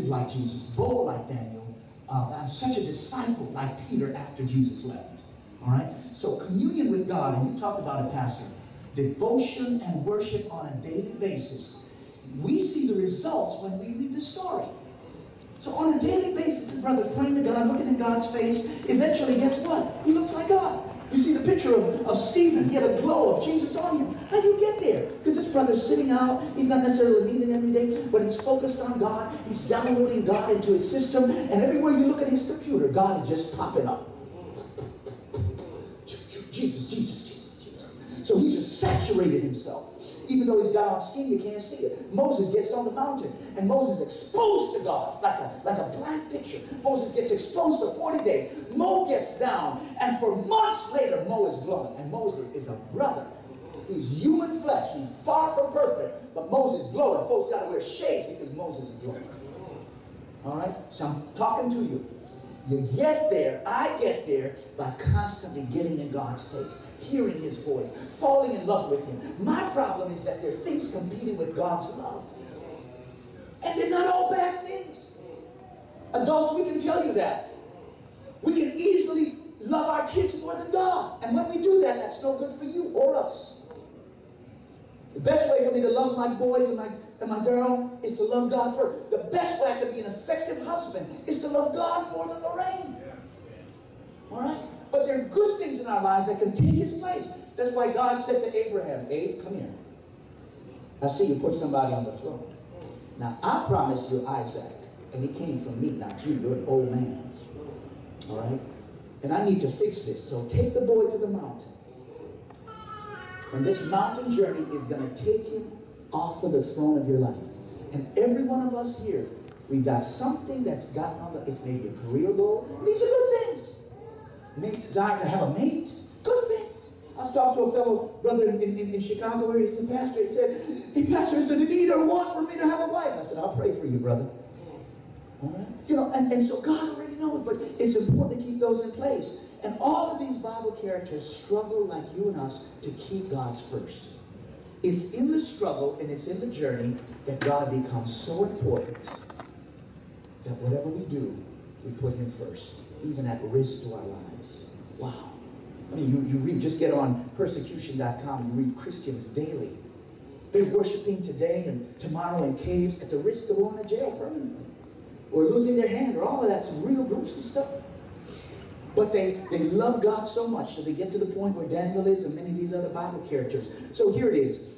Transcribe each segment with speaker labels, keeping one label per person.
Speaker 1: like Jesus, bold like Daniel. I'm such a disciple like Peter after Jesus left. All right? So communion with God, and you talked about it, Pastor, devotion and worship on a daily basis. We see the results when we read the story. So on a daily basis, his brother's praying to God, looking in God's face. Eventually, guess what? He looks like God. You see the picture of Stephen. He had a glow of Jesus on him. How do you get there? Because this brother's sitting out. He's not necessarily leading every day, but he's focused on God. He's downloading God into his system. And everywhere you look at his computer, God is just popping up. Jesus, Jesus, Jesus, Jesus. So he just saturated himself. Even though he's got on skin, you can't see it. Moses gets on the mountain, and Moses exposed to God like a black picture. Moses gets exposed for 40 days. Mo gets down, and for months later, Mo is glowing. And Moses is a brother. He's human flesh. He's far from perfect, but Moses is glowing. Folks got to wear shades because Moses is glowing. All right? So I'm talking to you. You get there, I get there, by constantly getting in God's face, hearing his voice, falling in love with him. My problem is that there are things competing with God's love. And they're not all bad things. Adults, we can tell you that. We can easily love our kids more than God. And when we do that, that's no good for you or us. The best way for me to love my boys and my girl is to love God first. The best way I can be an effective husband is to love God more than Lorraine. All right? But there are good things in our lives that can take his place. That's why God said to Abraham, Abe, come here. I see you put somebody on the throne. Now, I promised you Isaac, and he came from me, not you. You're an old man. All right? And I need to fix this. So take the boy to the mountain. And this mountain journey is going to take him off of the throne of your life. And every one of us here, we've got something that's gotten on the, it's maybe a career goal. These are good things. Maybe desire to have a mate. Good things. I was talking to a fellow brother in Chicago where he's a pastor. He said, hey, pastor, is there a need or want for me to have a wife? I said, I'll pray for you, brother. All right? You know, and so God already knows, but it's important to keep those in place. And all of these Bible characters struggle like you and us to keep God's first. It's in the struggle and it's in the journey that God becomes so important that whatever we do, we put him first, even at risk to our lives. Wow. I mean, you read, just get on persecution.com and you read Christians daily. They're worshiping today and tomorrow in caves at the risk of going to jail permanently, or losing their hand, or all of that, some real gruesome stuff. But they love God so much, so they get to the point where Daniel is and many of these other Bible characters. So here it is.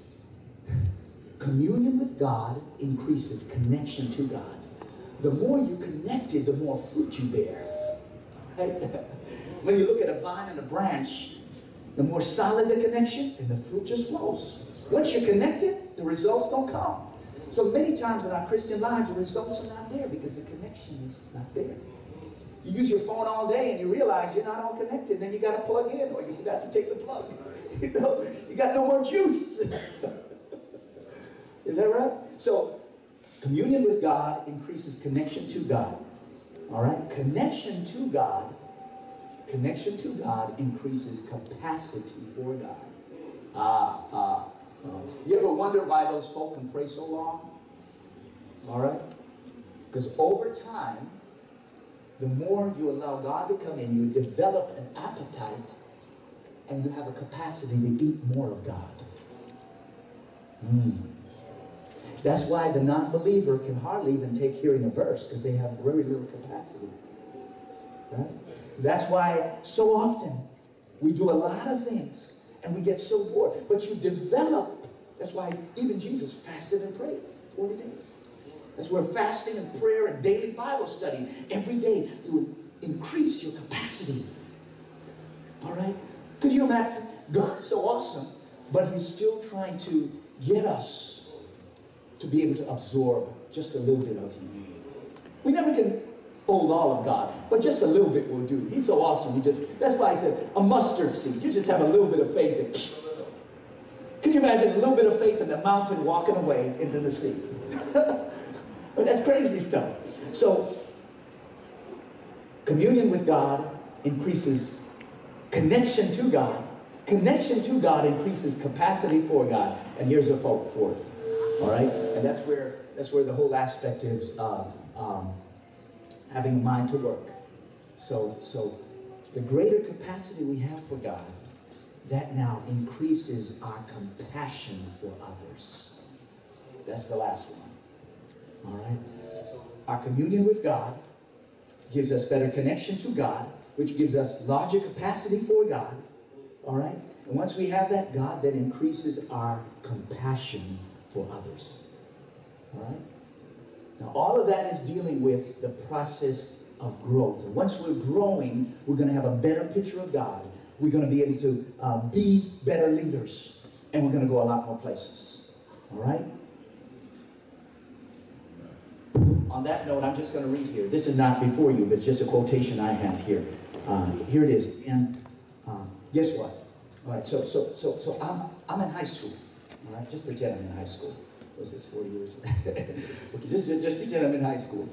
Speaker 1: Communion with God increases connection to God. The more you're connected, the more fruit you bear. Right? When you look at a vine and a branch, the more solid the connection, and the fruit just flows. Once you're connected, the results don't come. So many times in our Christian lives, the results are not there because the connection is not there. You use your phone all day and you realize you're not all connected. Then you got to plug in, or you forgot to take the plug. You know, you got no more juice. Is that right? So, communion with God increases connection to God. All right? Connection to God increases capacity for God. You ever wonder why those folk can pray so long? All right? Because over time, the more you allow God to come in, you develop an appetite and you have a capacity to eat more of God. That's why the non-believer can hardly even take hearing a verse, because they have very little capacity. Right? That's why so often we do a lot of things and we get so bored. But you develop, that's why even Jesus fasted and prayed 40 days. That's where fasting and prayer and daily Bible study, every day you would increase your capacity. All right? Could you imagine? God is so awesome, but he's still trying to get us to be able to absorb just a little bit of him. We never can hold all of God, but just a little bit will do. He's so awesome. That's why I said a mustard seed. You just have a little bit of faith. And, can you imagine a little bit of faith in the mountain walking away into the sea? But that's crazy stuff. So, communion with God increases connection to God. Connection to God increases capacity for God. And here's a fourth. All right? And that's where the whole aspect is having a mind to work. So the greater capacity we have for God, that now increases our compassion for others. That's the last one. All right? Our communion with God gives us better connection to God, which gives us larger capacity for God. All right? And once we have that, God then increases our compassion for others. All right? Now, all of that is dealing with the process of growth. And once we're growing, we're going to have a better picture of God. We're going to be able to be better leaders. And we're going to go a lot more places. All right? On that note, I'm just going to read here. This is not before you, but just a quotation I have here. Here it is. And guess what? All right, so I'm in high school. All right, just pretend I'm in high school. What's this, 40 years? Okay, just pretend I'm in high school.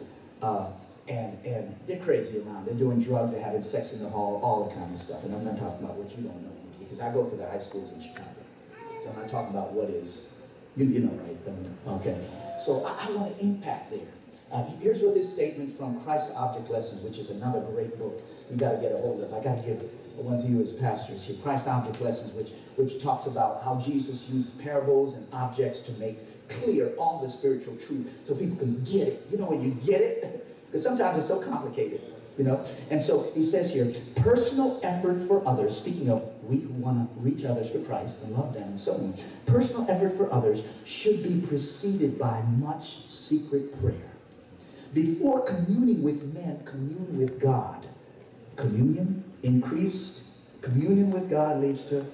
Speaker 1: And they're crazy around. They're doing drugs, they're having sex in the hall, all the kind of stuff. And I'm not talking about what you don't know, because I go to the high schools in Chicago. So I'm not talking about what is, you know, right? Don't you? Okay. So I want to impact there. Here's what this statement from Christ's Object Lessons, which is another great book you got to get a hold of. I got to give one to you as pastors here. Christ's Object Lessons, which talks about how Jesus used parables and objects to make clear all the spiritual truth so people can get it. You know, when you get it, because sometimes it's so complicated, you know. And so he says here, personal effort for others, speaking of we who want to reach others for Christ and love them and so on, personal effort for others should be preceded by much secret prayer. Before communing with men, commune with God. Communion, increased communion with God leads to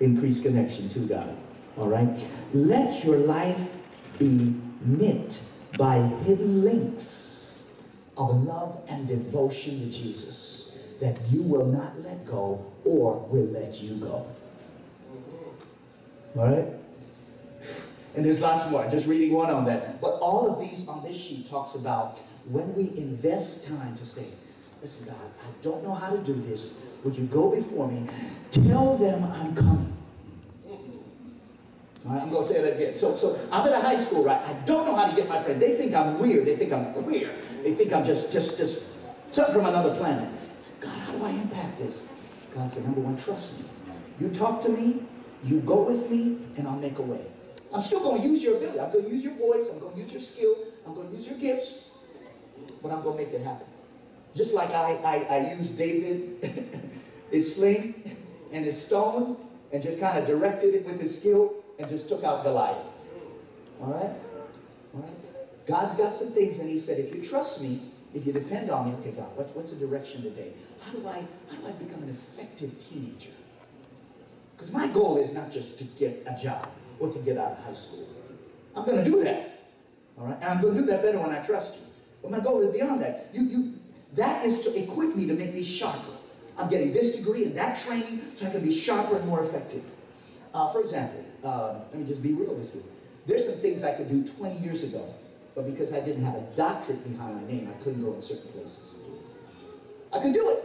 Speaker 1: increased connection to God. All right? Let your life be knit by hidden links of love and devotion to Jesus that you will not let go or will let you go. All right? And there's lots more. I'm just reading one on that. But all of these on this sheet talks about when we invest time to say, listen, God, I don't know how to do this. Would you go before me? Tell them I'm coming. All right, I'm going to say that again. So I'm at a high school, right? I don't know how to get my friend. They think I'm weird. They think I'm queer. They think I'm just something from another planet. So, God, how do I impact this? God said, number one, trust me. You talk to me, you go with me, and I'll make a way. I'm still going to use your ability. I'm going to use your voice. I'm going to use your skill. I'm going to use your gifts. But I'm going to make it happen. Just like I used David, his sling and his stone, and just kind of directed it with his skill and just took out Goliath. All right? All right? God's got some things, and he said, if you trust me, if you depend on me, okay, God, what's the direction today? How do I become an effective teenager? Because my goal is not just to get a job or to get out of high school. I'm going to do that. All right? And I'm going to do that better when I trust you. But my goal is beyond that. That is to equip me to make me sharper. I'm getting this degree and that training so I can be sharper and more effective. For example, let me just be real with you. There's some things I could do 20 years ago, but because I didn't have a doctorate behind my name, I couldn't go in certain places. I could do it.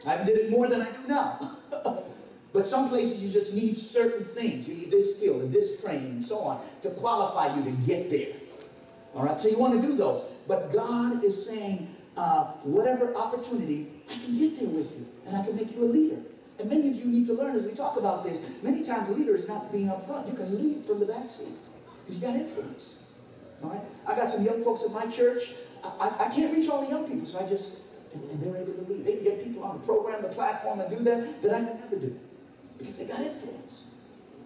Speaker 1: I did it more than I do now. But some places you just need certain things. You need this skill and this training and so on to qualify you to get there. All right, so you want to do those. But God is saying, whatever opportunity, I can get there with you. And I can make you a leader. And many of you need to learn as we talk about this. Many times a leader is not being up front. You can lead from the back seat. Because you got influence. All right? I got some young folks at my church. I can't reach all the young people. So and they're able to lead. They can get people on the program, the platform, and do that I can never do. Because they got influence.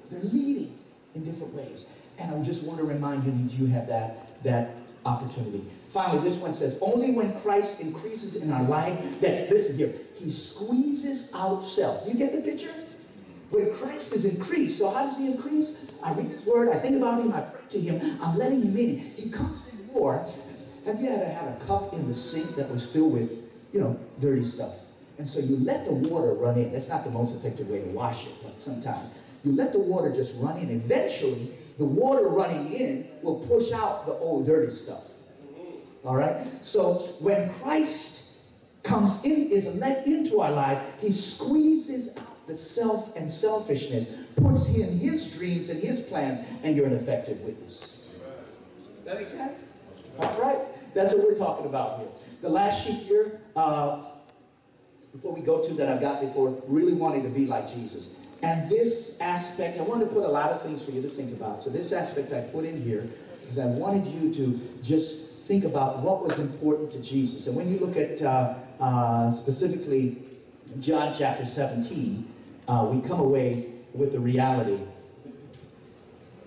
Speaker 1: They're leading in different ways. And I just want to remind you that you have that opportunity. Finally, this one says, only when Christ increases in our life, that, listen here, he squeezes out self. You get the picture? When Christ is increased, so how does he increase? I read his word, I think about him, I pray to him, I'm letting him in. He comes in more. Have you ever had a cup in the sink that was filled with, dirty stuff? And so you let the water run in. That's not the most effective way to wash it, but sometimes. You let the water just run in. Eventually, the water running in will push out the old dirty stuff. All right? So when Christ comes in, is let into our life, he squeezes out the self and selfishness, puts in his dreams and his plans, and you're an effective witness. That makes sense? All right? That's what we're talking about here. The last sheet here, before we go to that I've got before, really wanting to be like Jesus. And this aspect, I wanted to put a lot of things for you to think about. So this aspect I put in here because I wanted you to just think about what was important to Jesus. And when you look at specifically John chapter 17, we come away with the reality.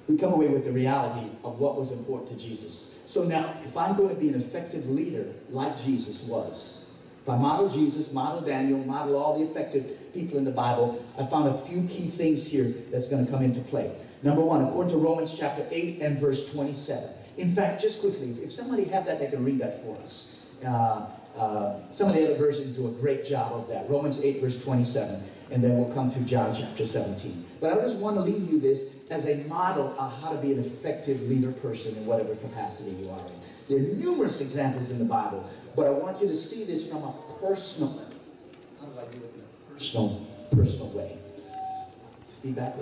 Speaker 1: We come away with the reality of what was important to Jesus. So now, if I'm going to be an effective leader like Jesus was, if I model Jesus, model Daniel, model all the effective people in the Bible, I found a few key things here that's going to come into play. Number one, according to Romans chapter 8 and verse 27. In fact, just quickly, if somebody have that, they can read that for us. Some of the other versions do a great job of that. Romans 8 verse 27. And then we'll come to John chapter 17. But I just want to leave you this as a model of how to be an effective leader person in whatever capacity you are in. There are numerous examples in the Bible, but I want you to see this from a personal, how do I do it in a personal way? Feedback.